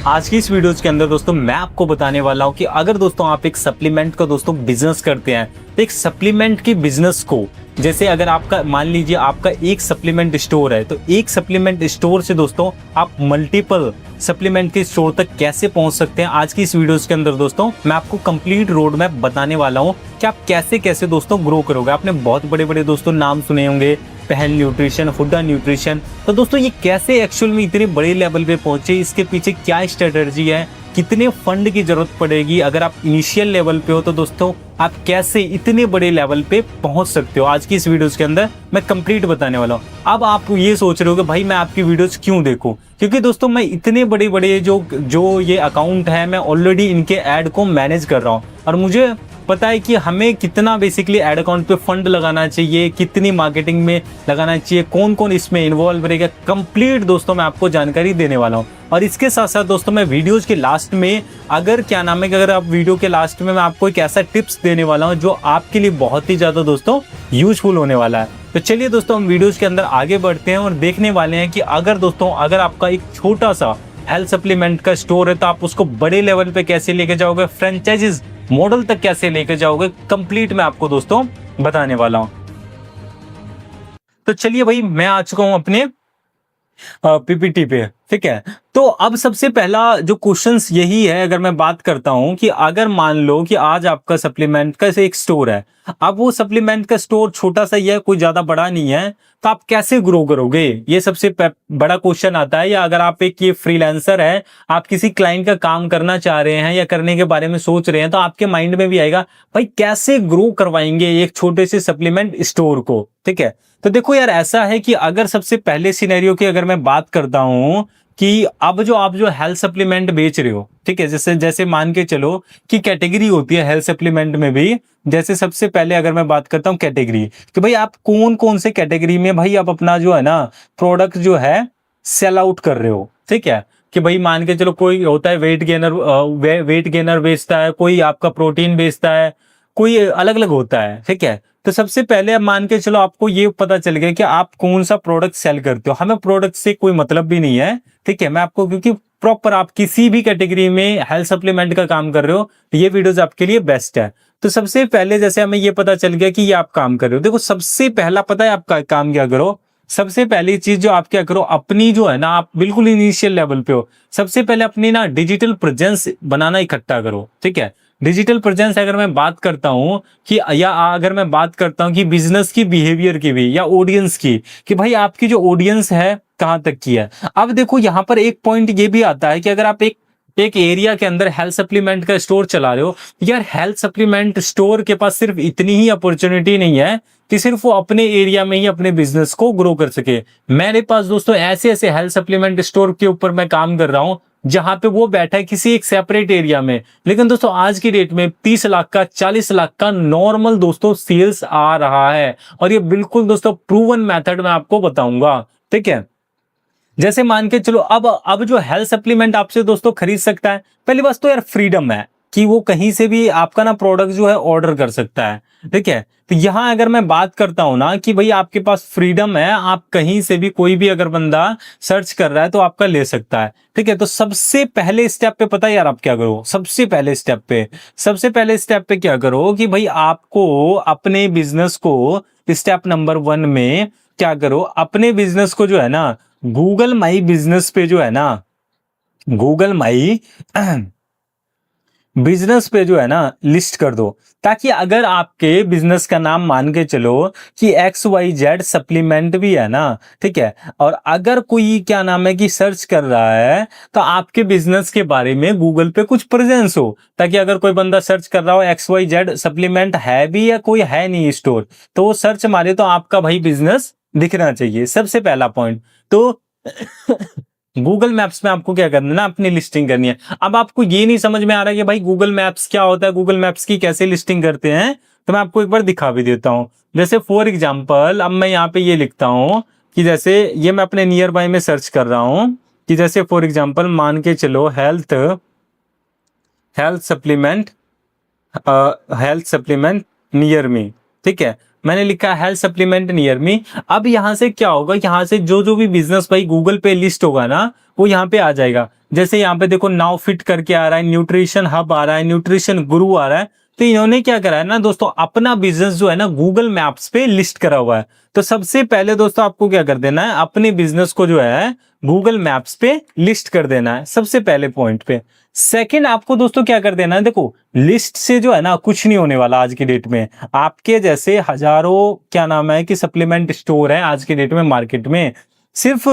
आज की इस वीडियो के अंदर दोस्तों मैं आपको बताने वाला हूं कि अगर दोस्तों आप एक सप्लीमेंट का दोस्तों बिजनेस करते हैं तो एक सप्लीमेंट की बिजनेस को, जैसे अगर आपका मान लीजिए आपका एक सप्लीमेंट स्टोर है तो एक सप्लीमेंट स्टोर से दोस्तों आप मल्टीपल सप्लीमेंट के स्टोर तक कैसे पहुंच सकते हैं। आज की इस वीडियो के अंदर दोस्तों मैं आपको कंप्लीट रोड मैप बताने वाला हूं कि आप कैसे कैसे दोस्तों ग्रो करोगे। आपने बहुत बड़े बड़े दोस्तों नाम सुने होंगे, पहल न्यूट्रिशन, हुडा न्यूट्रिशन। तो दोस्तों ये कैसे एक्चुअल में इतने बड़े लेवल पे पहुंचे, इसके पीछे क्या स्ट्रेटजी है, कितने फंड की जरूरत पड़ेगी, अगर आप इनिशियल लेवल पे हो तो दोस्तों आप कैसे इतने बड़े लेवल पे पहुंच सकते हो। आज की इस वीडियोस के अंदर मैं कंप्लीट बताने वाला हूं। अब आप ये सोच रहे हो कि भाई मैं आपकी वीडियोस क्यों देखूं, क्योंकि दोस्तों मैं इतने बड़े बड़े जो ये अकाउंट है मैं ऑलरेडी इनके ऐड को मैनेज कर रहा हूं और मुझे पता है कि हमें कितना बेसिकली एड अकाउंट पे फंड लगाना चाहिए, कितनी मार्केटिंग में लगाना चाहिए, कौन कौन इसमें इन्वॉल्व रहेगा, कंप्लीट दोस्तों मैं आपको जानकारी देने वाला हूं। और इसके साथ साथ दोस्तों मैं वीडियोस के लास्ट में अगर आप वीडियो के लास्ट में मैं आपको एक ऐसा टिप्स देने वाला हूं जो आपके लिए बहुत ही ज्यादा दोस्तों यूजफुल होने वाला है। तो चलिए दोस्तों हम वीडियोस के अंदर आगे बढ़ते हैं और देखने वाले हैं कि अगर आपका एक छोटा सा हेल्थ सप्लीमेंट का स्टोर है तो आप उसको बड़े लेवल पे कैसे लेके जाओगे, फ्रेंचाइजीज मॉडल तक कैसे लेके जाओगे, कंप्लीट मैं आपको दोस्तों बताने वाला हूं। तो चलिए भाई मैं आ चुका हूं अपने पीपीटी पे, ठीक है। तो अब सबसे पहला जो क्वेश्चंस यही है, अगर मैं बात करता हूं कि अगर मान लो कि आज आपका सप्लीमेंट का एक स्टोर है, अब वो सप्लीमेंट का स्टोर छोटा सा ही है, कोई ज्यादा बड़ा नहीं है, तो आप कैसे ग्रो करोगे, ये सबसे बड़ा क्वेश्चन आता है। या अगर आप एक ये फ्रीलांसर है, आप किसी क्लाइंट का काम करना चाह रहे हैं या करने के बारे में सोच रहे हैं, तो आपके माइंड में भी आएगा भाई कैसे ग्रो करवाएंगे एक छोटे से सप्लीमेंट स्टोर को, ठीक है। तो देखो यार ऐसा है कि अगर सबसे पहले सिनेरियो की अगर मैं बात करता हूं कि अब आप जो हेल्थ सप्लीमेंट बेच रहे हो, ठीक है, जैसे मान के चलो कि कैटेगरी होती है हेल्थ सप्लीमेंट में भी। जैसे सबसे पहले अगर मैं बात करता हूं कैटेगरी, कि भाई आप कौन कौन से कैटेगरी में भाई आप अपना जो है ना प्रोडक्ट जो है सेल आउट कर रहे हो, ठीक है। कि भाई मान के चलो कोई होता है वेट गेनर बेचता है, कोई आपका प्रोटीन बेचता है, कोई अलग अलग होता है, ठीक है। तो सबसे पहले अब मान के चलो आपको ये पता चल गया कि आप कौन सा प्रोडक्ट सेल करते हो। हमें प्रोडक्ट से कोई मतलब भी नहीं है, ठीक है। मैं आपको क्योंकि प्रॉपर आप किसी भी कैटेगरी में हेल्थ सप्लीमेंट का काम कर रहे हो तो ये वीडियोस आपके लिए बेस्ट है। तो सबसे पहले जैसे हमें ये पता चल गया कि ये आप काम कर रहे हो, देखो सबसे पहला पता है आपका काम क्या करो। सबसे पहली चीज जो आप क्या करो, अपनी जो है ना, आप बिल्कुल इनिशियल लेवल पे हो, सबसे पहले अपनी ना डिजिटल प्रेजेंस बनाना इकट्ठा करो, ठीक है। डिजिटल प्रेजेंस अगर मैं बात करता हूं कि अगर मैं बात करता हूं कि बिजनेस की बिहेवियर की भी या ऑडियंस की, कि भाई आपकी जो ऑडियंस है कहां तक की है। अब देखो यहां पर एक पॉइंट ये भी आता है कि अगर आप एक एरिया के अंदर हेल्थ सप्लीमेंट का स्टोर चला रहे हो, यार हेल्थ सप्लीमेंट स्टोर के पास सिर्फ इतनी ही अपॉर्चुनिटी नहीं है कि सिर्फ वो अपने एरिया में ही अपने बिजनेस को ग्रो कर सके। मेरे पास दोस्तों ऐसे ऐसे हेल्थ सप्लीमेंट स्टोर के ऊपर मैं काम कर रहा हूं जहां पे वो बैठा है किसी एक सेपरेट एरिया में, लेकिन दोस्तों आज की डेट में 30 लाख का 40 लाख का नॉर्मल दोस्तों सेल्स आ रहा है। और ये बिल्कुल दोस्तों प्रूवन मेथड मैं आपको बताऊंगा, ठीक है। जैसे मान के चलो अब जो हेल्थ सप्लीमेंट आपसे दोस्तों खरीद सकता है, पहली बात तो यार फ्रीडम है कि वो कहीं से भी आपका ना प्रोडक्ट जो है ऑर्डर कर सकता है, ठीक है। तो यहां अगर मैं बात करता हूं ना कि भाई आपके पास फ्रीडम है, आप कहीं से भी कोई भी अगर बंदा सर्च कर रहा है तो आपका ले सकता है, ठीक है। तो सबसे पहले स्टेप पे पता है यार आप क्या करो, सबसे पहले स्टेप पे क्या करो कि भाई आपको अपने बिजनेस को स्टेप नंबर 1 में क्या करो, अपने बिजनेस को जो है ना गूगल माई बिजनेस पे जो है ना, गूगल माई बिजनेस पे जो है ना लिस्ट कर दो, ताकि अगर आपके बिजनेस का नाम मान के चलो कि XYZ सप्लीमेंट भी है ना, ठीक है, और अगर कोई क्या नाम है कि सर्च कर रहा है तो आपके बिजनेस के बारे में गूगल पे कुछ प्रेजेंस हो, ताकि अगर कोई बंदा सर्च कर रहा हो XYZ सप्लीमेंट है भी या कोई है नहीं स्टोर, तो वो सर्च मारे तो आपका भाई बिजनेस दिखना चाहिए, सबसे पहला पॉइंट। तो गूगल मैप्स में आपको क्या करना है ना, अपनी लिस्टिंग करनी है। अब आपको ये नहीं समझ में आ रहा है कि भाई गूगल मैप्स क्या होता है, गूगल मैप्स की कैसे लिस्टिंग करते हैं, तो मैं आपको एक बार दिखा भी देता हूं। जैसे फॉर एग्जांपल अब मैं यहाँ पे ये लिखता हूं कि जैसे ये मैं अपने नियर बाय में सर्च कर रहा हूं कि जैसे फॉर एग्जांपल मान के चलो हेल्थ सप्लीमेंट नियर मी, ठीक है। मैंने लिखा हेल्थ सप्लीमेंट नियर मी। अब यहाँ से क्या होगा, यहाँ से जो जो भी बिजनेस भाई गूगल पे लिस्ट होगा ना, वो यहाँ पे आ जाएगा। जैसे यहाँ पे देखो नाउ फिट करके आ रहा है, न्यूट्रिशन हब आ रहा है, न्यूट्रिशन गुरु आ रहा है। तो इन्होंने क्या करा है ना दोस्तों, अपना बिजनेस जो है ना गूगल मैप्स पे लिस्ट करा हुआ है। तो सबसे पहले दोस्तों आपको क्या कर देना है, अपने बिजनेस को जो है गूगल मैप्स पे लिस्ट कर देना है सबसे पहले पॉइंट पे। सेकंड आपको दोस्तों क्या कर देना है, देखो लिस्ट से जो है ना कुछ नहीं होने वाला आज की डेट में। आपके जैसे हजारों क्या नाम है कि सप्लीमेंट स्टोर है आज की डेट में मार्केट में, सिर्फ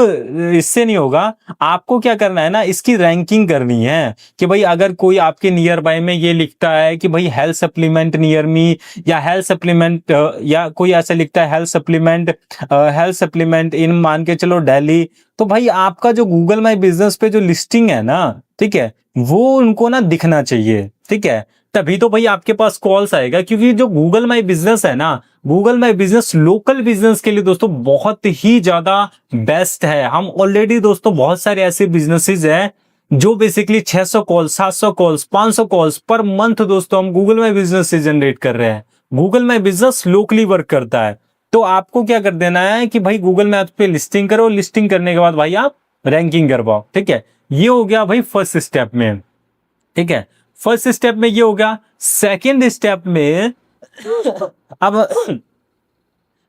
इससे नहीं होगा। आपको क्या करना है ना, इसकी रैंकिंग करनी है कि भाई अगर कोई आपके नियर बाय में ये लिखता है कि भाई हेल्थ सप्लीमेंट नियर मी, या हेल्थ सप्लीमेंट, या कोई ऐसा लिखता है हेल्थ सप्लीमेंट इन मान के चलो दिल्ली, तो भाई आपका जो गूगल माई बिजनेस पे जो लिस्टिंग है ना, ठीक है, वो उनको ना दिखना चाहिए, ठीक है। तभी तो भाई आपके पास कॉल्स आएगा, क्योंकि जो गूगल माई बिजनेस है ना, Google my business local business के लिए दोस्तों बहुत ही ज्यादा बेस्ट है। हम ऑलरेडी दोस्तों बहुत सारे ऐसे बिजनेसेस हैं जो basically 600 calls, 700 calls, 500 calls per month दोस्तों हम गूगल माई बिजनेस से जनरेट कर रहे हैं। Google my business locally work करता है। तो आपको क्या कर देना है कि भाई गूगल मैप पे लिस्टिंग करो, लिस्टिंग करने के बाद भाई आप रैंकिंग करवाओ, ठीक है। ये हो गया भाई फर्स्ट स्टेप में, ठीक है। फर्स्ट स्टेप में ये हो गया। सेकेंड स्टेप में अब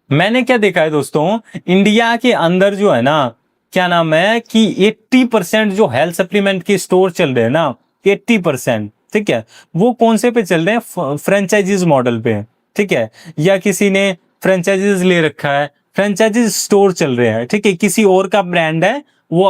मैंने क्या देखा है दोस्तों, इंडिया के अंदर जो है ना क्या नाम है कि 80% जो हेल्थ सप्लीमेंट के स्टोर चल रहे हैं ना, 80%, ठीक है, वो कौन से पे चल रहे हैं, फ्रेंचाइजीज मॉडल पे, ठीक है, या किसी ने फ्रेंचाइजीज ले रखा है, फ्रेंचाइजीज स्टोर चल रहे हैं, ठीक है, किसी और का ब्रांड है, वो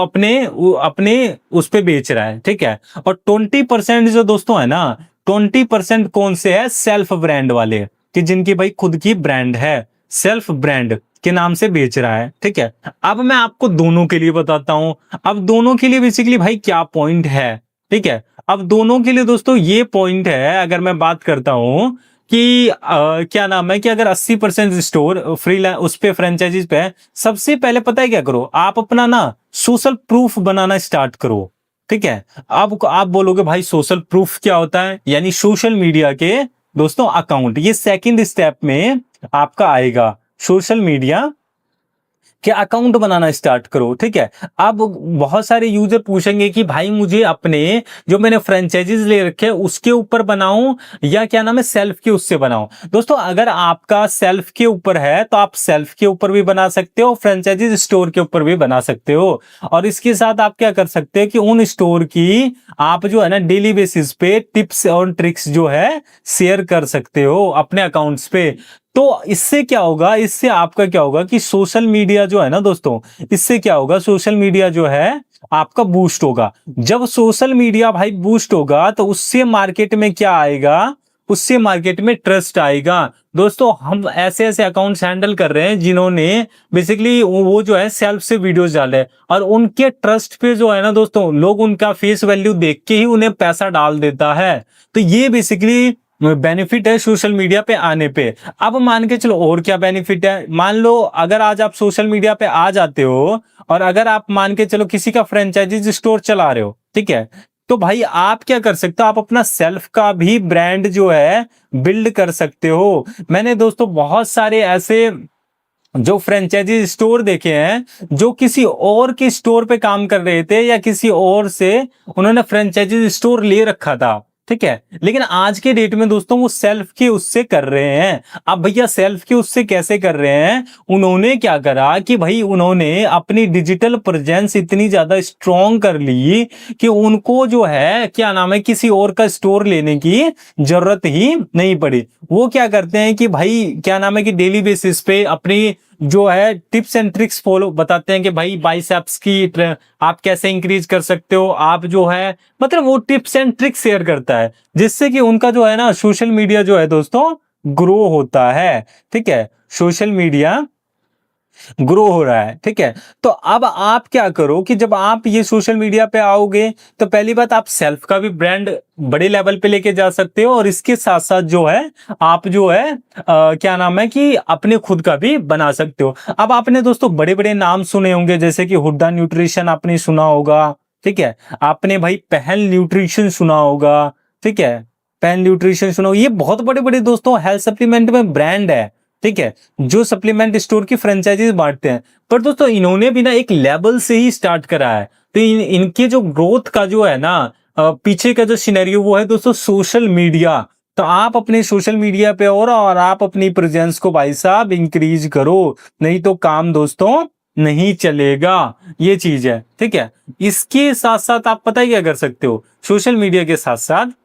अपने उस पे बेच रहा है, ठीक है। और 20% जो दोस्तों है ना, 20% कौन से है, सेल्फ ब्रांड वाले, कि जिनकी भाई खुद की ब्रांड है, सेल्फ ब्रांड के नाम से बेच रहा है, ठीक है। अब मैं आपको दोनों के लिए बताता हूं। अब दोनों के लिए बेसिकली भाई क्या पॉइंट है, ठीक है। अब दोनों के लिए दोस्तों ये पॉइंट है, अगर मैं बात करता हूं कि क्या नाम है कि अगर 80% स्टोर फ्री उस पे फ्रेंचाइजीज पे है, सबसे पहले पता है क्या करो, आप अपना ना सोशल प्रूफ बनाना स्टार्ट करो, ठीक है। अब आप बोलोगे भाई सोशल प्रूफ क्या होता है, यानी सोशल मीडिया के दोस्तों अकाउंट, ये सेकंड स्टेप में आपका आएगा। सोशल मीडिया कि अकाउंट बनाना स्टार्ट करो, ठीक है। अब बहुत सारे यूजर पूछेंगे कि भाई मुझे अपने जो मैंने फ्रेंचाइजीज ले रखे हैं उसके ऊपर बनाऊं या क्या नाम है सेल्फ के उससे बनाऊं। दोस्तों अगर आपका सेल्फ के ऊपर है तो आप सेल्फ के ऊपर भी बना सकते हो, फ्रेंचाइजीज स्टोर के ऊपर भी बना सकते हो। और इसके साथ आप क्या कर सकते हैं कि उन स्टोर की आप जो है ना डेली बेसिस पे टिप्स और ट्रिक्स जो है शेयर कर सकते हो अपने अकाउंट्स पे। तो इससे क्या होगा, इससे आपका क्या होगा कि सोशल मीडिया जो है ना दोस्तों, इससे क्या होगा, सोशल मीडिया जो है आपका बूस्ट होगा। जब सोशल मीडिया भाई बूस्ट होगा तो उससे मार्केट में क्या आएगा, उससे मार्केट में ट्रस्ट आएगा। दोस्तों हम ऐसे ऐसे अकाउंट्स हैंडल कर रहे हैं जिन्होंने बेसिकली वो जो है सेल्फ से वीडियोस डाले, और उनके ट्रस्ट पे जो है ना दोस्तों, लोग उनका फेस वैल्यू देख के ही उन्हें पैसा डाल देता है। तो ये बेसिकली बेनिफिट है सोशल मीडिया पे आने पे। अब मान के चलो और क्या बेनिफिट है, मान लो अगर आज आप सोशल मीडिया पे आ जाते हो और अगर आप मान के चलो किसी का फ्रेंचाइजीज स्टोर चला रहे हो, ठीक है, तो भाई आप क्या कर सकते हो, आप अपना सेल्फ का भी ब्रांड जो है बिल्ड कर सकते हो। मैंने दोस्तों बहुत सारे ऐसे जो फ्रेंचाइजी स्टोर देखे हैं जो किसी और के स्टोर पे काम कर रहे थे या किसी और से उन्होंने फ्रेंचाइजी स्टोर ले रखा था, ठीक है, लेकिन आज के डेट में दोस्तों वो सेल्फ के उससे कर रहे हैं। अब भैया सेल्फ के उससे कैसे कर रहे हैं, उन्होंने क्या करा कि भाई उन्होंने अपनी डिजिटल प्रेजेंस इतनी ज्यादा स्ट्रॉन्ग कर ली कि उनको जो है क्या नाम है किसी और का स्टोर लेने की जरूरत ही नहीं पड़ी। वो क्या करते हैं कि भाई क्या नाम है कि डेली बेसिस पे अपनी जो है टिप्स एंड ट्रिक्स फॉलो बताते हैं कि भाई बाइसेप्स की आप कैसे इंक्रीज कर सकते हो, आप जो है मतलब वो टिप्स एंड ट्रिक्स शेयर करता है, जिससे कि उनका जो है ना सोशल मीडिया जो है दोस्तों ग्रो होता है, ठीक है, सोशल मीडिया ग्रो हो रहा है, ठीक है। तो अब आप क्या करो कि जब आप ये सोशल मीडिया पे आओगे तो पहली बात आप सेल्फ का भी ब्रांड बड़े लेवल पे लेके जा सकते हो, और इसके साथ साथ जो है आप जो है क्या नाम है कि अपने खुद का भी बना सकते हो। अब आपने दोस्तों बड़े बड़े नाम सुने होंगे, जैसे कि हुड्डा न्यूट्रिशन आपने सुना होगा, ठीक है, आपने भाई पहल न्यूट्रिशन सुना होगा, ठीक है, पहल न्यूट्रिशन सुना होगा। ये बहुत बड़े बड़े दोस्तों हेल्थ सप्लीमेंट में ब्रांड है, ठीक है, जो सप्लीमेंट स्टोर की फ्रेंचाइजीज बांटते हैं। पर दोस्तों इन्होंने भी ना एक लेवल से ही स्टार्ट करा है, तो इनके जो ग्रोथ का जो है ना पीछे का जो सिनेरियो वो है दोस्तों सोशल मीडिया। तो आप अपने सोशल मीडिया पे और आप अपनी प्रेजेंस को भाई साहब इंक्रीज करो, नहीं तो काम दोस्तों नहीं चलेगा। ये चीज है, ठीक है। इसके साथ साथ आप पता है क्या कर सकते हो, सोशल मीडिया के साथ साथ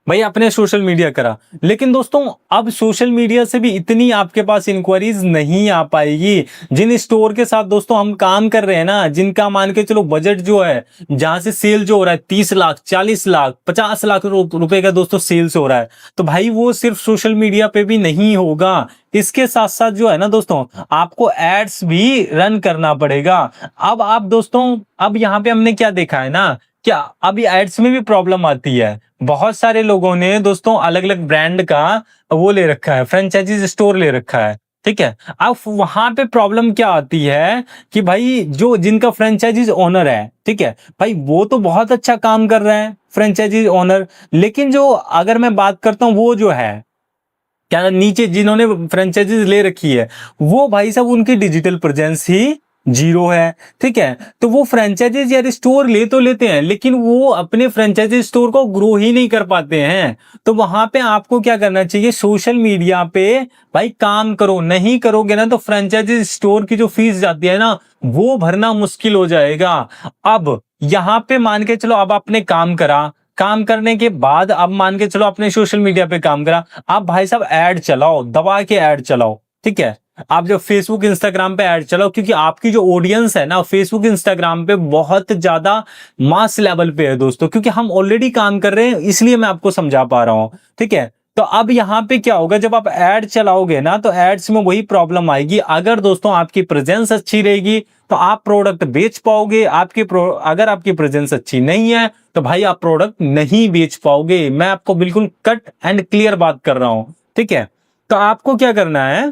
भाई आपने सोशल मीडिया करा, लेकिन दोस्तों अब सोशल मीडिया से भी इतनी आपके पास इंक्वायरीज नहीं आ पाएगी। जिन स्टोर के साथ दोस्तों हम काम कर रहे हैं ना, जिनका मान के चलो बजट जो है, जहां से सेल जो हो रहा है 30 लाख 40 लाख 50 लाख रुपए का दोस्तों सेल्स हो रहा है, तो भाई वो सिर्फ सोशल मीडिया पे भी नहीं होगा। इसके साथ साथ जो है ना दोस्तों आपको एड्स भी रन करना पड़ेगा। अब आप दोस्तों, अब यहाँ पे हमने क्या देखा है ना, क्या अभी एड्स में भी प्रॉब्लम आती है। बहुत सारे लोगों ने दोस्तों अलग अलग ब्रांड का वो ले रखा है, फ्रेंचाइजीज स्टोर ले रखा है, ठीक है। अब वहां पे प्रॉब्लम क्या आती है कि भाई जो जिनका फ्रेंचाइजीज ओनर है, ठीक है भाई, वो तो बहुत अच्छा काम कर रहे हैं फ्रेंचाइजीज ओनर, लेकिन जो अगर मैं बात करता हूँ वो जो है क्या नीचे जिन्होंने फ्रेंचाइजीज ले रखी है, वो भाई साहब उनकी डिजिटल प्रेजेंस ही जीरो है, ठीक है। तो वो फ्रेंचाइजीज या स्टोर ले तो लेते हैं, लेकिन वो अपने फ्रेंचाइजी स्टोर को ग्रो ही नहीं कर पाते हैं। तो वहां पे आपको क्या करना चाहिए, सोशल मीडिया पे भाई काम करो। नहीं करोगे ना तो फ्रेंचाइजी स्टोर की जो फीस जाती है ना, वो भरना मुश्किल हो जाएगा। अब यहाँ पे मान के चलो, अब आपने काम करा, काम करने के बाद अब मान के चलो अपने सोशल मीडिया पे काम करा, आप भाई साहब ऐड चलाओ, दबा के ऐड चलाओ, ठीक है। आप जो फेसबुक इंस्टाग्राम पे ऐड चलाओ, क्योंकि आपकी जो ऑडियंस है ना फेसबुक इंस्टाग्राम पे बहुत ज्यादा मास लेवल पे है दोस्तों, क्योंकि हम ऑलरेडी काम कर रहे हैं, इसलिए मैं आपको समझा पा रहा हूं, ठीक है। तो अब यहाँ पे क्या होगा, जब आप ऐड चलाओगे ना तो एड्स में वही प्रॉब्लम आएगी। अगर दोस्तों आपकी प्रेजेंस अच्छी रहेगी तो आप प्रोडक्ट बेच पाओगे, अगर आपकी प्रेजेंस अच्छी नहीं है तो भाई आप प्रोडक्ट नहीं बेच पाओगे। मैं आपको बिल्कुल कट एंड क्लियर बात कर रहा हूं, ठीक है। तो आपको क्या करना है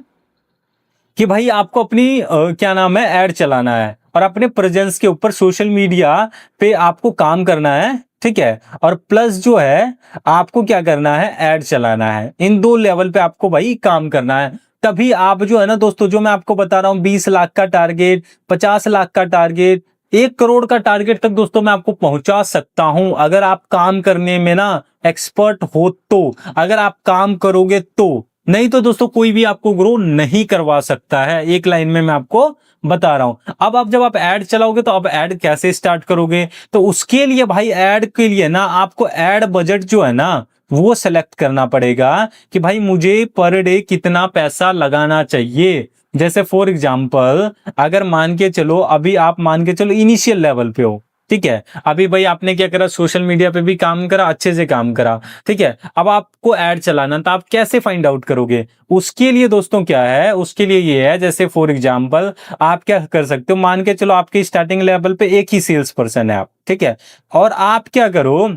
कि भाई आपको अपनी क्या नाम है ऐड चलाना है, और अपने प्रेजेंस के ऊपर सोशल मीडिया पे आपको काम करना है, ठीक है। और प्लस जो है आपको क्या करना है, ऐड चलाना है। इन दो लेवल पे आपको भाई काम करना है, तभी आप जो है ना दोस्तों, जो मैं आपको बता रहा हूं 20 लाख का टारगेट, 50 लाख का टारगेट, 1 करोड़ का टारगेट तक दोस्तों मैं आपको पहुंचा सकता हूं, अगर आप काम करने में ना एक्सपर्ट हो तो, अगर आप काम करोगे तो। नहीं तो दोस्तों कोई भी आपको ग्रो नहीं करवा सकता है, एक लाइन में मैं आपको बता रहा हूं। अब आप जब आप ऐड चलाओगे तो अब ऐड कैसे स्टार्ट करोगे, तो उसके लिए भाई ऐड के लिए ना आपको ऐड बजट जो है ना वो सेलेक्ट करना पड़ेगा कि भाई मुझे पर डे कितना पैसा लगाना चाहिए। जैसे फॉर एग्जांपल अगर मान के चलो, अभी आप मान के चलो इनिशियल लेवल पे हो, ठीक है। अभी भाई आपने क्या करा, सोशल मीडिया पे भी काम करा, अच्छे से काम करा, ठीक है। अब आपको ऐड चलाना, तो आप कैसे फाइंड आउट करोगे, उसके लिए दोस्तों क्या है, उसके लिए ये है, जैसे फॉर एग्जांपल आप क्या कर सकते हो, मान के चलो आपके स्टार्टिंग लेवल पे एक ही सेल्स पर्सन है आप, ठीक है। और आप क्या करो,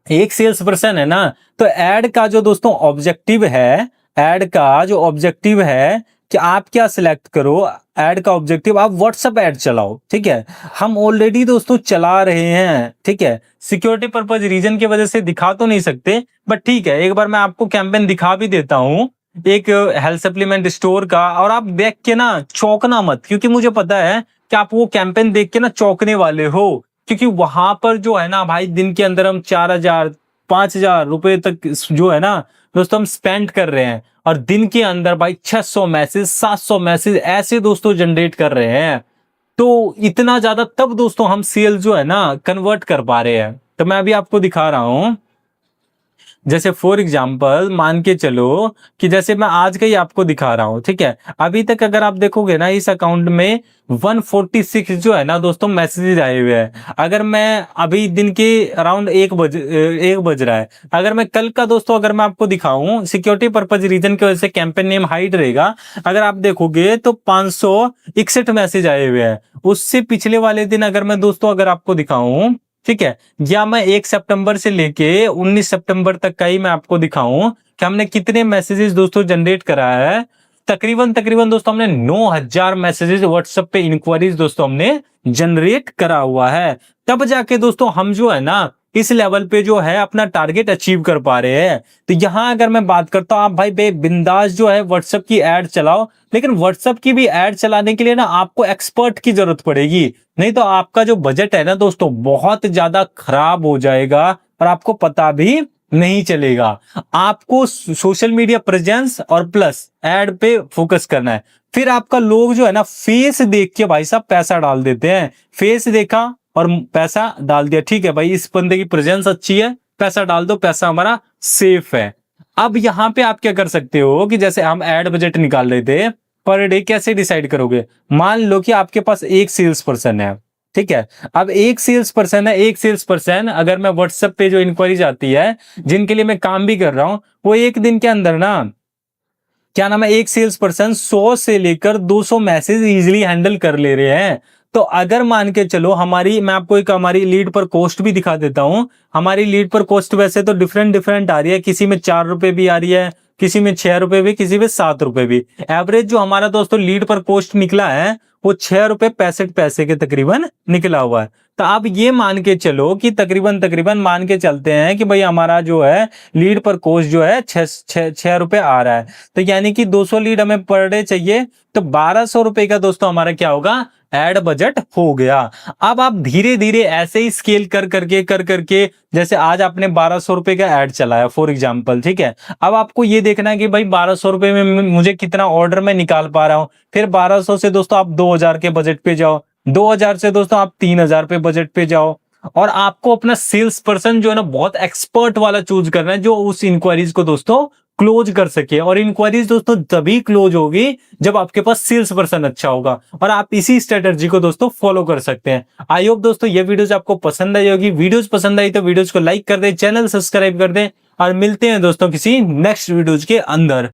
एक सेल्स पर्सन है ना, तो ऐड का जो दोस्तों ऑब्जेक्टिव है, ऐड का जो ऑब्जेक्टिव है कि आप क्या सिलेक्ट करो, ऐड का ऑब्जेक्टिव आप व्हाट्सएप ऐड चलाओ, ठीक है। हम ऑलरेडी दोस्तों चला रहे हैं, ठीक है। सिक्योरिटी पर्पज रीजन की वजह से दिखा तो नहीं सकते, बट ठीक है, एक बार मैं आपको कैंपेन दिखा भी देता हूं, एक हेल्थ सप्लीमेंट स्टोर का, और आप देख के ना चौंकना मत, क्योंकि मुझे पता है कि आप वो कैंपेन देख के ना चौंकने वाले हो। क्योंकि वहां पर जो है ना भाई दिन के अंदर हम 4,000 5,000 रुपए तक जो है ना दोस्तों हम स्पेंड कर रहे हैं, और दिन के अंदर भाई 600 मैसेज 700 मैसेज ऐसे दोस्तों जनरेट कर रहे हैं। तो इतना ज्यादा तब दोस्तों हम सेल जो है ना कन्वर्ट कर पा रहे हैं। तो मैं अभी आपको दिखा रहा हूं, जैसे फॉर एग्जाम्पल मान के चलो कि जैसे मैं आज का ही आपको दिखा रहा हूं, ठीक है। अभी तक अगर आप देखोगे ना इस अकाउंट में 146 जो है ना दोस्तों मैसेजेस आए हुए हैं। अगर मैं अभी दिन के अराउंड 1 बज रहा है, अगर मैं कल का दोस्तों अगर मैं आपको दिखाऊं, सिक्योरिटी पर्पज रीजन की वजह से कैंपेन नेम हाइड रहेगा, अगर आप देखोगे तो 561 मैसेज आए हुए हैं। उससे पिछले वाले दिन अगर मैं दोस्तों अगर आपको दिखाऊं, ठीक है, या मैं 1 सितंबर से लेके 19 सितंबर तक का ही मैं आपको दिखाऊं कि हमने कितने मैसेजेस दोस्तों जनरेट करा है, तकरीबन दोस्तों हमने 9,000 मैसेजेस व्हाट्सएप पे इंक्वायरीज दोस्तों हमने जनरेट करा हुआ है। तब जाके दोस्तों हम जो है ना इस लेवल पे जो है अपना टारगेट अचीव कर पा रहे हैं। तो यहाँ अगर मैं बात करता हूँ, आप भाई बिंदास जो है व्हाट्सएप की एड चलाओ, लेकिन व्हाट्सएप की भी एड चलाने के लिए ना आपको एक्सपर्ट की जरूरत पड़ेगी, नहीं तो आपका जो बजट है ना दोस्तों बहुत ज्यादा खराब हो जाएगा और आपको पता भी नहीं चलेगा। आपको सोशल मीडिया प्रेजेंस और प्लस एड पे फोकस करना है। फिर आपका लोग जो है ना फेस देख के भाई साहब पैसा डाल देते हैं, फेस देखा और पैसा डाल दिया, ठीक है भाई इस बंदे की प्रेजेंस अच्छी है, पैसा डाल दो, पैसा हमारा सेफ है। अब यहाँ पे आप क्या कर सकते हो कि जैसे हम एड बजट निकाल रहे थे पर डे, कैसे डिसाइड करोगे? मान लो कि आपके पास एक सेल्स पर्सन है, ठीक है, अब एक सेल्स पर्सन है, एक सेल्स पर्सन अगर मैं व्हाट्सएप पे जो इंक्वायरीज आती है जिनके लिए मैं काम भी कर रहा हूं, वो एक दिन के अंदर ना क्या नाम है, एक सेल्स पर्सन 100 से लेकर 200 मैसेज इजीली हैंडल कर ले रहे हैं। तो अगर मान के चलो हमारी, मैं आपको एक हमारी लीड पर कॉस्ट भी दिखा देता हूं। हमारी लीड पर कॉस्ट वैसे तो डिफरेंट डिफरेंट आ रही है, किसी में 4 रुपए भी आ रही है, किसी में 6 रुपए भी, किसी में 7 रुपए भी। एवरेज जो हमारा दोस्तों लीड पर कॉस्ट निकला है वो 6 रुपए 65 पैसे के तकरीबन निकला हुआ है। तो आप ये मान के चलो कि तकरीबन तकरीबन मान के चलते हैं कि भाई हमारा जो है लीड पर कॉस्ट जो है 6 रुपए आ रहा है। तो यानी कि 200 लीड हमें पर डे चाहिए, तो 1200 रुपए का दोस्तों हमारा क्या होगा, एड बजट हो गया। अब आप धीरे धीरे ऐसे ही स्केल कर करके जैसे आज आपने 1200 रुपए का एड चलाया फॉर एग्जांपल, ठीक है, अब आपको ये देखना है कि भाई 1200 रुपए में मुझे कितना ऑर्डर मैं निकाल पा रहा हूं। फिर 1200 से दोस्तों आप 2000 के बजट पे जाओ, 2000 से दोस्तों आप 3000 पे बजट पे जाओ, और आपको अपना सेल्स पर्सन जो है ना बहुत एक्सपर्ट वाला चूज करना है जो उस इंक्वायरीज को दोस्तों क्लोज कर सके। और इंक्वायरीज दोस्तों तभी क्लोज होगी जब आपके पास सेल्स पर्सन अच्छा होगा, और आप इसी स्ट्रेटजी को दोस्तों फॉलो कर सकते हैं। आई होप दोस्तों ये वीडियोस आपको पसंद आई होगी। वीडियोस पसंद आई तो वीडियोस को लाइक कर दें, चैनल सब्सक्राइब कर दें, और मिलते हैं दोस्तों किसी नेक्स्ट वीडियोज के अंदर।